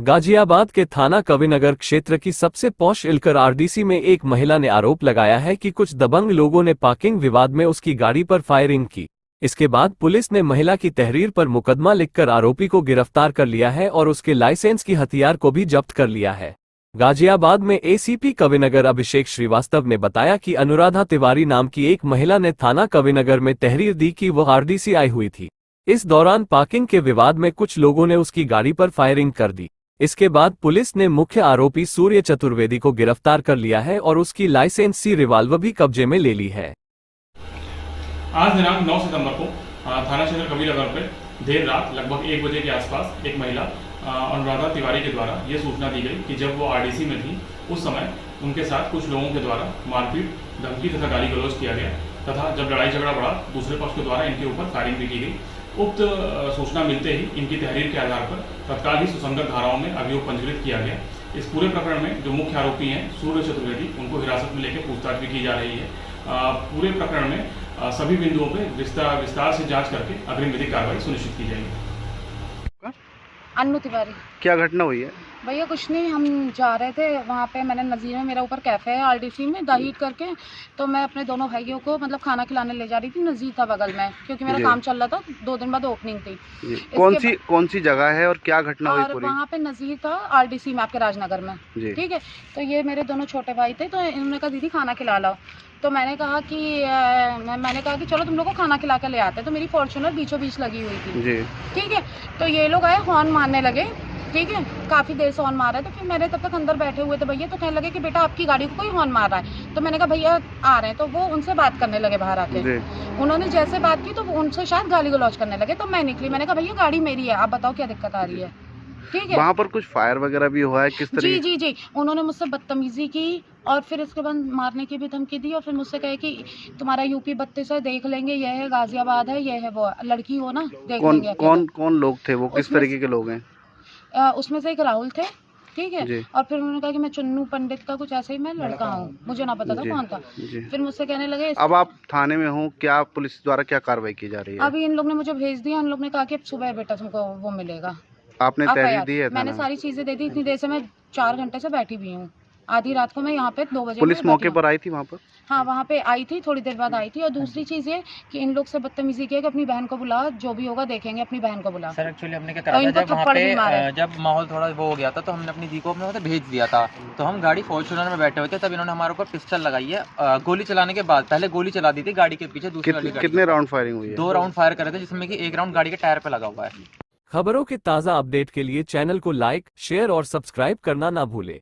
गाजियाबाद के थाना कविनगर क्षेत्र की सबसे पॉश इलकर आरडीसी में एक महिला ने आरोप लगाया है कि कुछ दबंग लोगों ने पार्किंग विवाद में उसकी गाड़ी पर फायरिंग की। इसके बाद पुलिस ने महिला की तहरीर पर मुकदमा लिखकर आरोपी को गिरफ्तार कर लिया है और उसके लाइसेंस की हथियार को भी जब्त कर लिया है। गाजियाबाद में एसीपी कविनगर अभिषेक श्रीवास्तव ने बताया कि अनुराधा तिवारी नाम की एक महिला ने थाना कविनगर में तहरीर दी कि वह आरडीसी आई हुई थी। इस दौरान पार्किंग के विवाद में कुछ लोगों ने उसकी गाड़ी पर फायरिंग कर दी। इसके बाद पुलिस ने मुख्य आरोपी सूर्य चतुर्वेदी को गिरफ्तार कर लिया है और उसकी लाइसेंस सी रिवाल्वर भी कब्जे में ले ली है। आज दिनांक 9 सितंबर को थाना क्षेत्र कबीरनगर में देर रात लगभग 1 बजे के आसपास एक महिला अनुराधा तिवारी के द्वारा ये सूचना दी गई कि जब वो आरडीसी में थी उस समय उनके साथ कुछ लोगों के द्वारा मारपीट, धमकी तथा गाली गलौज किया गया तथा जब लड़ाई झगड़ा बढ़ा दूसरे पक्ष के द्वारा इनके ऊपर फायरिंग भी की गई। उक्त सूचना मिलते ही इनकी तहरीर के आधार पर तत्काल ही सुसंगत धाराओं में अभियोग पंजीकृत किया गया। इस पूरे प्रकरण में जो मुख्य आरोपी हैं सूर्य चतुर्वेदी, उनको हिरासत में लेकर पूछताछ भी की जा रही है। पूरे प्रकरण में सभी बिंदुओं पर विस्तार से जांच करके अग्रिम विधिक कार्रवाई सुनिश्चित की जाएगी। अन्नू तिवारी। क्या घटना हुई है? भैया कुछ नहीं, हम जा रहे थे वहाँ पे, मैंने नज़ीर में मेरा ऊपर कैफ़े है आरडीसी में दाहिद करके, तो मैं अपने दोनों भाइयों को मतलब खाना खिलाने ले जा रही थी। नज़ीर था बगल में क्योंकि मेरा काम चल रहा था, 2 दिन बाद ओपनिंग थी। कौन सी जगह है और क्या घटना हुई पूरी? वहाँ पे नज़ीर था आरडीसी में, आपके राजनगर में, ठीक है। तो ये मेरे दोनों छोटे भाई थे, तो इन्होंने कहा दीदी खाना खिला लो। तो मैंने कहा कि चलो तुम लोग को खाना खिला कर ले आते। तो मेरी फॉर्च्यूनर बीचों बीच लगी हुई थी, ठीक है। तो ये लोग आए, हॉर्न मारने लगे, ठीक है। काफ़ी देर से हॉर्न मार रहा है। तो फिर मेरे तब तक अंदर बैठे हुए थे भैया, तो कहने लगे कि बेटा आपकी गाड़ी को कोई हॉर्न मार रहा है। तो मैंने कहा भैया आ रहे हैं। तो वो उनसे बात करने लगे बाहर आके। उन्होंने जैसे बात की तो उनसे शायद गाली गलौज करने लगे। तो मैं निकली, मैंने कहा भैया गाड़ी मेरी है, आप बताओ क्या दिक्कत आ रही है, ठीक है। वहाँ पर कुछ फायर वगैरह भी हुआ है किस तरह? जी, उन्होंने मुझसे बदतमीजी की और फिर इसके बाद मारने की भी धमकी दी और फिर मुझसे कहे कि तुम्हारा यूपी 32 है, देख लेंगे, यह है गाजियाबाद है, यह है वो लड़की हो ना, देख लेंगे। कौन लोग थे वो, किस तरीके के लोग हैं? उसमें से एक राहुल थे, ठीक है। और फिर उन्होंने कहा कि मैं चुन्नू पंडित का कुछ ऐसे ही मैं लड़का हूँ, मुझे ना पता था कौन था। फिर मुझसे कहने लगे अब आप थाने में हो, क्या पुलिस द्वारा क्या कार्रवाई की जा रही है? अभी इन लोग ने मुझे भेज दिया, इन लोग ने कहा कि अब सुबह बेटा तुमको वो मिलेगा। आपने तहरीर दी है? मैंने सारी चीजें दे दी। इतनी देर से मैं 4 घंटे से बैठी हुई हूँ। आधी रात को मैं यहाँ पे 2 बजे पुलिस मौके पर आई थी वहाँ पर? हाँ, वहाँ पे आई थी, थोड़ी देर बाद आई थी। और दूसरी चीज़ ये कि इन लोग से बदतमीजी की कि अपनी बहन को बुला, जो भी होगा देखेंगे, अपनी बहन को बुला। सर एक्चुअली हमने क्या करा था, जब वहाँ पे जब माहौल थोड़ा वो हो गया था तो हमने अपनी दी को अपने वहाँ भेज दिया था। तो हम गाड़ी फॉर्च्यूनर में बैठे हुए थे, तब इन्होंने हमारे ऊपर पिस्टल लगाई है। गोली चलाने के बाद पहले गोली चला दी थी गाड़ी के पीछे, दूसरी वाली गाड़ी। कितने राउंड फायरिंग हुई है? 2 राउंड फायर करे थे, जिसमें कि 1 राउंड गाड़ी के टायर पे लगा हुआ है। खबरों के ताज़ा अपडेट के लिए चैनल को लाइक, शेयर और सब्सक्राइब करना ना भूले।